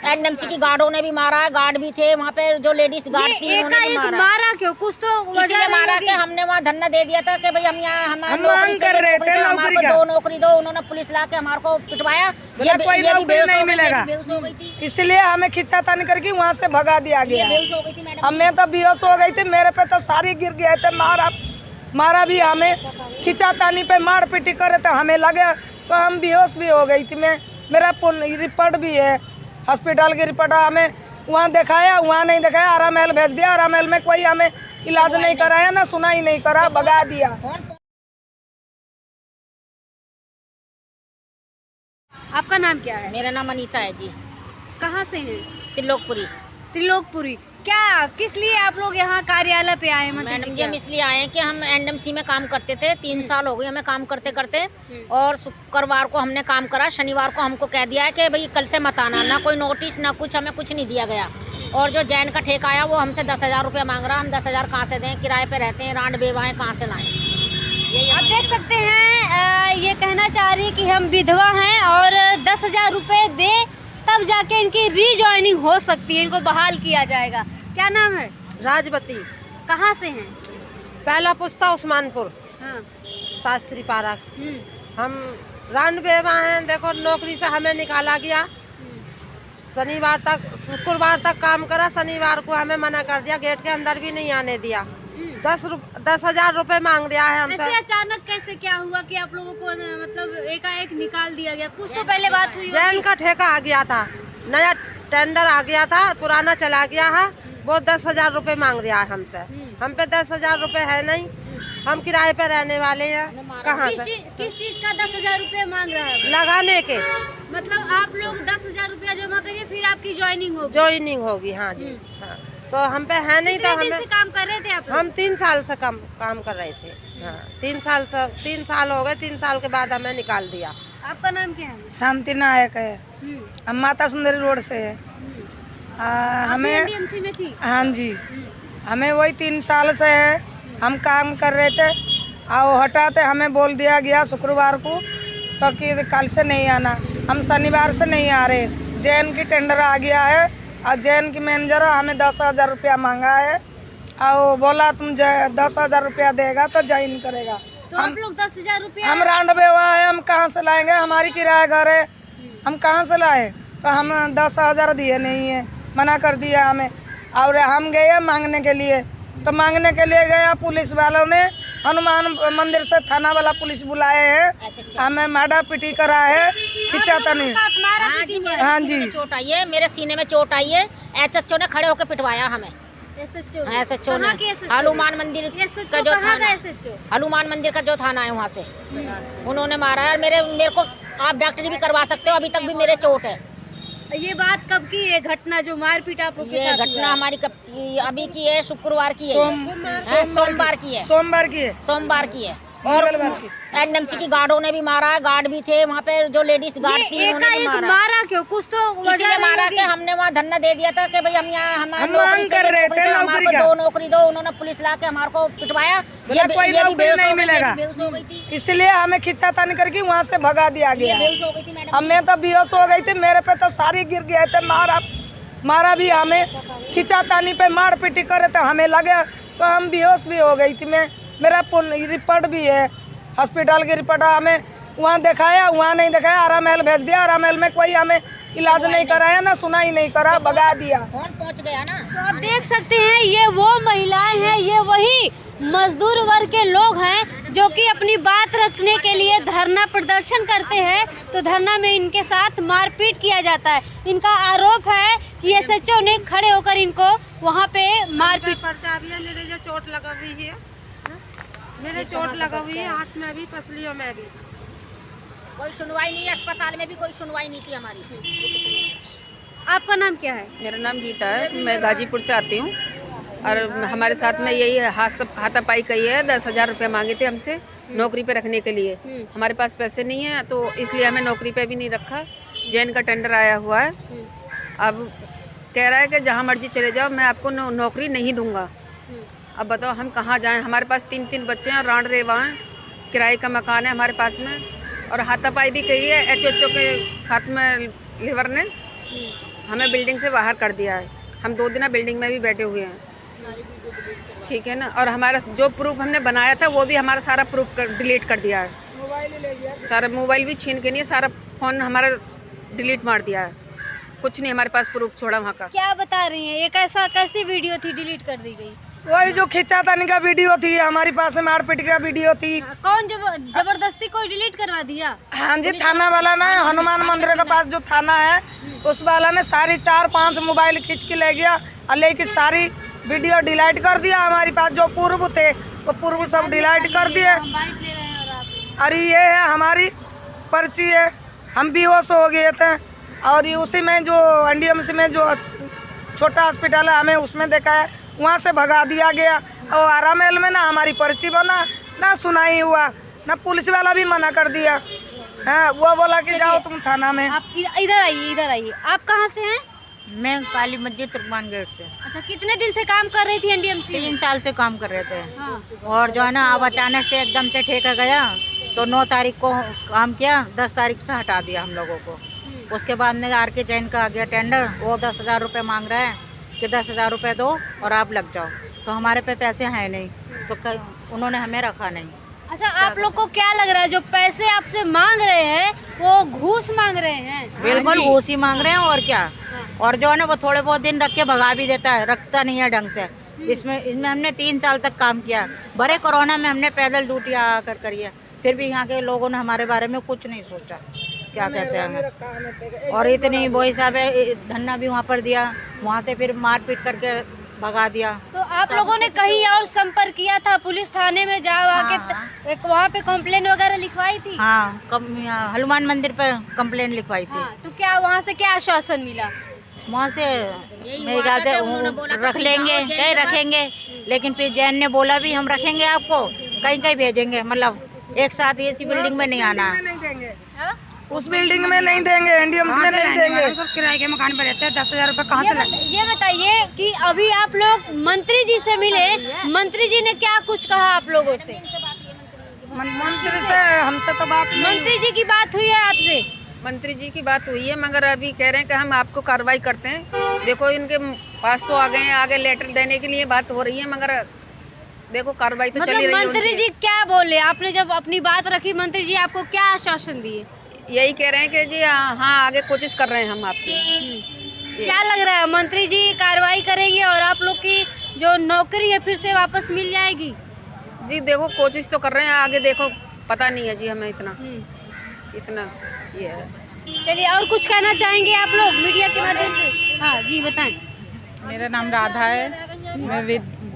NMC की गार्डों ने भी मारा है, गार्ड भी थे वहाँ पे, जो लेडीज गार्ड थी उन्होंने भी मारा क्यों? कुछ तो इसलिए मारा कि हमने वहाँ धरना दे दिया था कि भाई हम यहाँ हम मांग कर रहे थे नौकरी का, दो नौकरी दो। उन्होंने पुलिस ला के हमारे को पिटवाया, कोई नौकरी नहीं मिलेगा, इसलिए हमें खींचातानी करके वहाँ से भगा दिया गया। हमें तो बेहोश हो गई थी, मेरे पे तो सारी गिर गए थे, मारा भी, हमें खींचातानी पे मार पीटी करे तो हमें लगे तो हम बेहोश भी हो गई थी। मेरा रिपोर्ट भी है, हॉस्पिटल की रिपोर्ट। हमें वहाँ दिखाया, वहाँ नहीं दिखाया, आरामेल भेज दिया। आरामेल में कोई हमें इलाज नहीं कराया, ना सुनाई नहीं करा, भगा दिया। आपका नाम क्या है? मेरा नाम अनीता है जी। कहाँ से हैं? त्रिलोकपुरी। त्रिलोकपुरी। क्या, किस लिए आप लोग यहाँ कार्यालय पे आए? मैडम जी हम इसलिए आए हैं कि हम एनएमसी में काम करते थे, 3 साल हो गए हमें काम करते करते, और शुक्रवार को हमने काम करा, शनिवार को हमको कह दिया है कि भाई कल से मत आना, ना कोई नोटिस ना कुछ, हमें कुछ नहीं दिया गया। और जो जैन का ठेका आया वो हमसे 10,000 रुपये मांग रहा। हम 10,000 कहाँ से दें? किराए पे रहते हैं, रांड बेवाएँ कहाँ से लाएँ? आप देख सकते हैं, ये कहना चाह रही कि हम विधवा हैं और 10,000 रुपये दें तब जाके इनकी रीजॉइनिंग हो सकती है, इनको बहाल किया जाएगा। क्या नाम है? राजवती। कहाँ से हैं? पहला पुस्ता उस्मानपुर। हाँ। शास्त्री पार्क। हम रानबेवा हैं। देखो नौकरी से हमें निकाला गया, शनिवार तक, शुक्रवार तक काम करा, शनिवार को हमें मना कर दिया, गेट के अंदर भी नहीं आने दिया। 10,000 रुपये मांग रहा है हमसे। ऐसे अचानक कैसे क्या हुआ कि आप लोगों को मतलब एकाएक निकाल दिया गया? कुछ तो पहले बात हुई। जैन का ठेका आ गया था, नया टेंडर आ गया था, पुराना चला गया है, वो 10,000 रुपये मांग रहा है हमसे। हम पे 10,000 रुपये है नहीं, हम किराए पे रहने वाले हैं। कहाँ से? किस चीज का 10,000 रुपये मांग रहा है? लगाने के। मतलब आप लोग 10,000 रुपया जमा करिए, फिर आपकी ज्वाइनिंग होगी। ज्वाइनिंग होगी, हाँ जी। हाँ, तो हम पे है नहीं, तो हमें काम कर रहे थे आप लोग? हम 3 साल से काम कर रहे थे। हाँ, 3 साल हो गए। 3 साल के बाद हमें निकाल दिया। आपका नाम क्या है? शांति नायक है, हम माता सुंदरी रोड से है। हमें एनडीएमसी में थी? हाँ जी, हमें वही 3 साल से है, हम काम कर रहे थे और हटाते हमें बोल दिया गया शुक्रवार को तो कि कल से नहीं आना। हम शनिवार से नहीं आ रहे, जैन की टेंडर आ गया है और जैन की मैनेजर हमें 10,000 रुपया मांगा है और बोला तुम 10,000 रुपया देगा तो ज्वाइन करेगा। तो आप लोग 10,000 रुपया? हम रांडबेवा है, हम कहाँ से लाएंगे? हमारी किराया घर है, हम कहाँ से लाए? तो हम 10,000 दिए नहीं है, मना कर दिया हमें। और हम गए मांगने के लिए, तो मांगने के लिए गया, पुलिस वालों ने हनुमान मंदिर से थाना वाला पुलिस बुलाए हैं, हमें मारा पीटी करा है, खिंचातानी। हाँ जी, चोट आई है, मेरे सीने में चोट आई है। एसएचओ ने खड़े होकर पिटवाया हमें। एसएचओ ने हनुमान मंदिर का जो थाना, हनुमान मंदिर का जो थाना है वहाँ से उन्होंने मारा है। मेरे को आप डॉक्टरी भी करवा सकते हो, अभी तक भी मेरे चोट है। ये बात कब की है घटना, जो मारपीट आप लोग के साथ? घटना हमारी कब की? अभी की है, शुक्रवार की है, सोमवार की है, सोमवार की है। और एनएमसी की गार्डों ने भी मारा है, गार्ड भी थे वहाँ पे, जो लेडीज गार्ड थी उन्होंने भी मारा क्यों? कुछ तो इसलिए मारा कि हमने वहाँ धरना दे दिया था कि भाई हम यहाँ हम मांग कर रहे थे नौकरी का, दो नौकरी दो। उन्होंने पुलिस ला के हमारे को पिटवाया, कोई नौकरी नहीं मिलेगा, इसलिए हमें खींचातानी करके वहाँ से भगा दिया गया। हमें तो बेहोश हो गई थी, मेरे पे तो सारी गिर गए थे, मारा भी, हमें खींचातानी पे मार पीटी करे तो हमें लगे तो हम बेहोश भी हो गई थी। मेरा रिपोर्ट भी है, हॉस्पिटल की रिपोर्ट। हमें वहाँ दिखाया, वहाँ नहीं दिखाया, आरामेल भेज दिया। आरामेल में कोई हमें इलाज नहीं कराया, ना सुनाई नहीं करा, भगा दिया। पहुँच गया ना। तो आप देख सकते हैं, ये वो महिलाएं हैं, ये वही मजदूर वर्ग के लोग हैं जो कि अपनी बात रखने के लिए धरना प्रदर्शन करते हैं। तो धरना में इनके साथ मारपीट किया जाता है। इनका आरोप है कि एसएचओ ने खड़े होकर इनको वहाँ पे मारपीट। मेरे जो चोट लगा हुई है, मेरे चोट लगा हुई है, हाथ में भी, पसलियों में भी। कोई सुनवाई नहीं, अस्पताल में भी कोई सुनवाई नहीं थी हमारी। आपका नाम क्या है? मेरा नाम गीता है, मैं गाजीपुर से आती हूँ। और हमारे साथ में यही हाथापाई कही है, 10,000 रुपये मांगे थे हमसे नौकरी पे रखने के लिए। हमारे पास पैसे नहीं है, तो इसलिए हमें नौकरी पे भी नहीं रखा। जैन का टेंडर आया हुआ है, अब कह रहा है कि जहाँ मर्जी चले जाओ, मैं आपको नौकरी नहीं दूंगा। अब बताओ हम कहाँ जाएं? हमारे पास 3 बच्चे हैं, रांड रेवा हैं, किराए का मकान है हमारे पास में, और हाथापाई भी कही है एचओ के साथ में लेबर ने, हमें बिल्डिंग से बाहर कर दिया है। हम 2 दिन बिल्डिंग में भी बैठे हुए हैं, ठीक है ना। और हमारा जो प्रूफ हमने बनाया था वो भी हमारा सारा प्रूफ डिलीट कर दिया है। सारा मोबाइल भी छीन के नहीं, सारा फ़ोन हमारा डिलीट मार दिया है। कुछ नहीं हमारे पास प्रूफ छोड़ा वहाँ का। क्या बता रही हैं, ये कैसी वीडियो थी डिलीट कर दी गई? वही जो खींचातानी का वीडियो थी, हमारी पास में मारपीट का वीडियो थी। कौन जबरदस्ती कोई डिलीट करवा दिया? हाँ जी, थाना वाला ना, हनुमान मंदिर के पास जो थाना है उस वाला ने सारी 4-5 मोबाइल खींच के ले गया और लेके सारी वीडियो डिलीट कर दिया। हमारे पास जो पूर्व थे वो पूर्व सब डिलीट कर दिए। अरे ये है हमारी पर्ची है, हम बेहोश हो गए थे। और ये उसी में जो एनडीएमसी में जो छोटा हॉस्पिटल है हमें उसमें देखा है, वहाँ से भगा दिया गया। और आरामेल में ना हमारी पर्ची बना, ना सुनाई हुआ, ना पुलिस वाला भी मना कर दिया। हाँ, वो बोला कि जाओ तुम थाना में। आप इधर आइए। आप कहाँ से हैं? मैं काली मस्जिद तुर्कमान गेट से। अच्छा, कितने दिन से काम कर रही थी एनडीएमसी? 3 साल से काम कर रहे थे। हाँ। और जो है ना, अब अचानक से एकदम से ठेका गया तो 9 तारीख को काम किया, 10 तारीख से हटा दिया हम लोगों को। उसके बाद में आरके जैन का आ गया टेंडर, वो 10,000 रुपये मांग रहा है कि 10,000 रुपये दो और आप लग जाओ। तो हमारे पे पैसे हैं नहीं, तो उन्होंने हमें रखा नहीं। अच्छा, आप लोग को क्या लग रहा है जो पैसे आपसे मांग रहे हैं वो घूस मांग रहे हैं? बिल्कुल घूस ही मांग रहे हैं, और क्या। और जो है ना, वो थोड़े बहुत दिन रख के भगा भी देता है, रखता नहीं है ढंग से। इसमें हमने 3 साल तक काम किया। भरे कोरोना में हमने पैदल ड्यूटी आकर करी है, फिर भी यहाँ के लोगों ने हमारे बारे में कुछ नहीं सोचा। क्या कहते हैं, और इतनी वही साहब है, धरना भी वहाँ पर दिया, वहाँ से फिर मारपीट करके भगा दिया। तो आप लोगों ने कहीं और संपर्क किया था? पुलिस थाने में जाओ आके एक वहाँ पे कंप्लेन वगैरह लिखवाई थी? हाँ, हनुमान मंदिर पर कंप्लेन लिखवाई थी। हाँ, तो क्या वहाँ से क्या आश्वासन मिला? वहाँ से मेरे ख्याल से रख लेंगे, कहीं रखेंगे, लेकिन फिर जैन ने बोला भी हम रखेंगे आपको, कहीं कहीं भेजेंगे, मतलब एक साथ इसी बिल्डिंग में नहीं आना। नहीं देंगे, उस बिल्डिंग में नहीं देंगे, एनडीएमसी में नहीं देंगे। किराए के मकान पर रहते हैं, 10,000 रुपये कहाँ से लगे? ये बताइए कि अभी आप लोग मंत्री जी से मिले, मंत्री जी ने क्या कुछ कहा आप लोगों से? मंत्री से हमसे तो बात नहीं। मंत्री जी की बात हुई है आपसे? मंत्री जी की बात हुई है, मगर अभी कह रहे हैं कि हम आपको कार्रवाई करते हैं। देखो इनके पास तो आ गए हैं, आगे लेटर देने के लिए बात हो रही है, मगर देखो कार्रवाई तो चली रही है। मंत्री जी क्या बोले? आपने जब अपनी बात रखी, मंत्री जी आपको क्या आश्वासन दिए? यही कह रहे हैं कि जी हाँ आगे कोशिश कर रहे हैं हम आपकी। क्या लग रहा है, मंत्री जी कार्रवाई करेंगे और आप लोग की जो नौकरी है फिर से वापस मिल जाएगी? जी देखो कोशिश तो कर रहे हैं, आगे देखो पता नहीं है जी हमें इतना ये है। चलिए, और कुछ कहना चाहेंगे आप लोग मीडिया के माध्यम से? हाँ जी, बताएं। मेरा नाम राधा है, मैं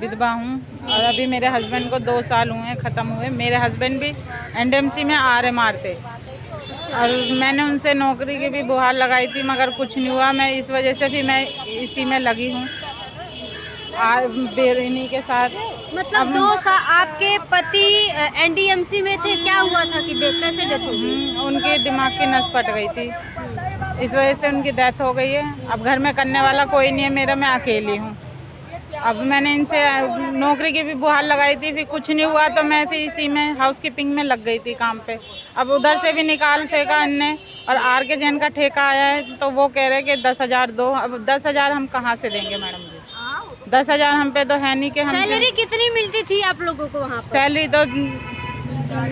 विधवा हूँ और अभी मेरे हस्बैंड को 2 साल हुए हैं ख़त्म हुए। मेरे हस्बैंड भी एनडीएमसी में आरएमआर थे और मैंने उनसे नौकरी की भी गुहार लगाई थी, मगर कुछ नहीं हुआ। मैं इस वजह से भी मैं इसी में लगी हूँ बेरहमी के साथ। मतलब 2 साल आपके पति एनडीएमसी में थे, क्या हुआ था कि कैसे डेथ हो गई? उनके दिमाग की नस फट गई थी, इस वजह से उनकी डेथ हो गई है। अब घर में करने वाला कोई नहीं है मेरा, मैं अकेली हूँ। अब मैंने इनसे नौकरी की भी गुहार लगाई थी, फिर कुछ नहीं हुआ तो मैं फिर इसी में हाउसकीपिंग में लग गई थी काम पे। अब उधर से भी निकाल फेंका इनने, और आरके जैन का ठेका आया है तो वो कह रहे कि 10,000 दो। अब 10,000 हम कहाँ से देंगे मैडम जी? 10,000 हम पे तो है नहीं कि हम। सैलरी कितनी मिलती थी आप लोगों को वहाँ पर? सैलरी तो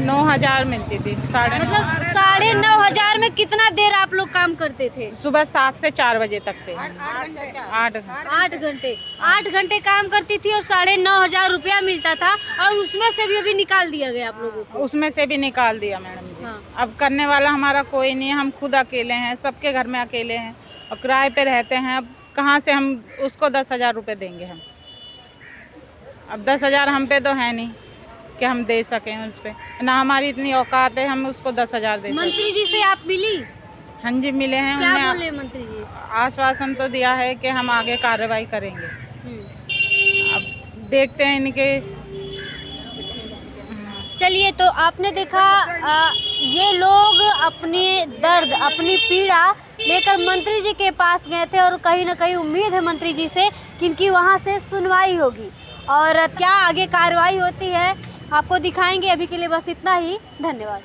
9,000 मिलती थी, 9,500। मतलब 9,500 में कितना देर आप लोग काम करते थे? सुबह 7 से 4 बजे तक थे। 8 घंटे 8 घंटे काम करती थी और 9,500 रुपया मिलता था, और उसमें से भी अभी निकाल दिया गया आप लोगों को? उसमें से भी निकाल दिया मैडम जी। हाँ। अब करने वाला हमारा कोई नहीं है, हम खुद अकेले हैं, सबके घर में अकेले हैं और किराए पे रहते हैं। अब कहाँ से हम उसको 10,000 रुपये देंगे हम? अब 10,000 हम पे तो है नहीं कि हम दे सकें उस पर, ना हमारी इतनी औकात है हम उसको 10,000 दे सकें। मंत्री जी से आप मिली? हाँ जी, मिले हैं। क्या उन्हें बोले मंत्री जी? आश्वासन तो दिया है कि हम आगे कार्रवाई करेंगे। अब देखते हैं इनके। चलिए, तो आपने देखा ये लोग अपने दर्द, अपनी पीड़ा लेकर मंत्री जी के पास गए थे, और कहीं ना कहीं उम्मीद है मंत्री जी से कि इनकी वहाँ से सुनवाई होगी, और क्या आगे कार्रवाई होती है आपको दिखाएंगे। अभी के लिए बस इतना ही, धन्यवाद।